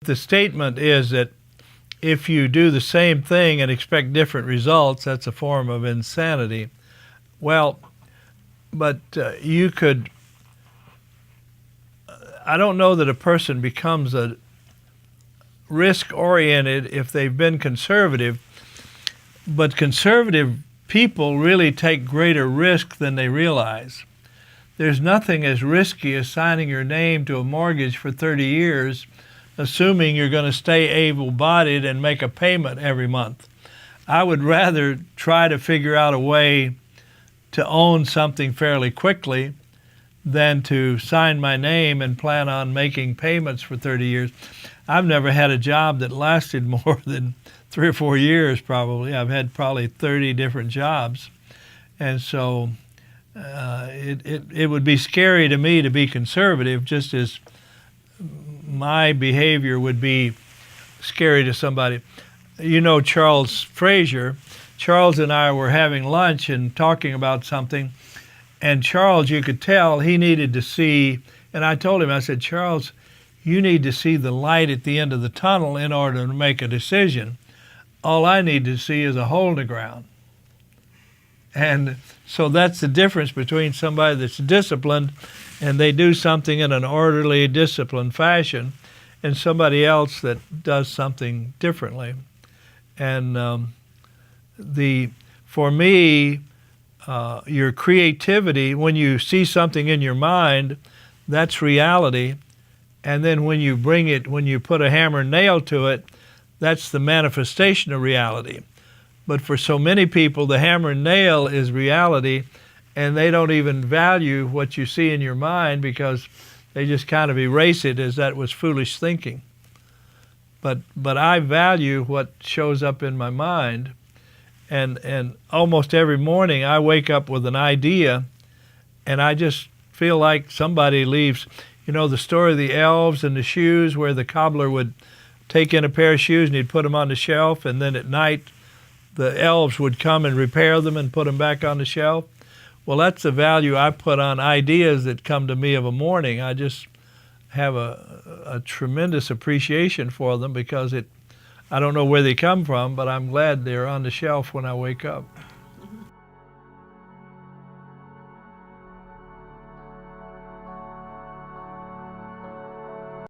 The statement is that if you do the same thing and expect different results, that's a form of insanity. Well, but you could, I don't know that a person becomes a risk-oriented if they've been conservative, but conservative people really take greater risk than they realize. There's nothing as risky as signing your name to a mortgage for 30 years, assuming you're going to stay able-bodied and make a payment every month. I would rather try to figure out a way to own something fairly quickly than to sign my name and plan on making payments for 30 years. I've never had a job that lasted more than 3 or 4 years probably. I've had probably 30 different jobs. And so it would be scary to me to be conservative, just as my behavior would be scary to somebody. You know Charles Frazier. Charles and I were having lunch and talking about something, and Charles, you could tell he needed to see, and I told him, I said, Charles, you need to see the light at the end of the tunnel in order to make a decision. All I need to see is a hole in the ground. And so that's the difference between somebody that's disciplined and they do something in an orderly, disciplined fashion, and somebody else that does something differently. And for me, your creativity, when you see something in your mind, that's reality. And then when you bring it, when you put a hammer and nail to it, that's the manifestation of reality. But for so many people, the hammer and nail is reality, and they don't even value what you see in your mind because they just kind of erase it as that was foolish thinking. But I value what shows up in my mind, and almost every morning I wake up with an idea, and I just feel like somebody leaves. You know the story of the elves and the shoes, where the cobbler would take in a pair of shoes and he'd put them on the shelf, and then at night the elves would come and repair them and put them back on the shelf. Well, that's the value I put on ideas that come to me of a morning. I just have a tremendous appreciation for them because I don't know where they come from, but I'm glad they're on the shelf when I wake up.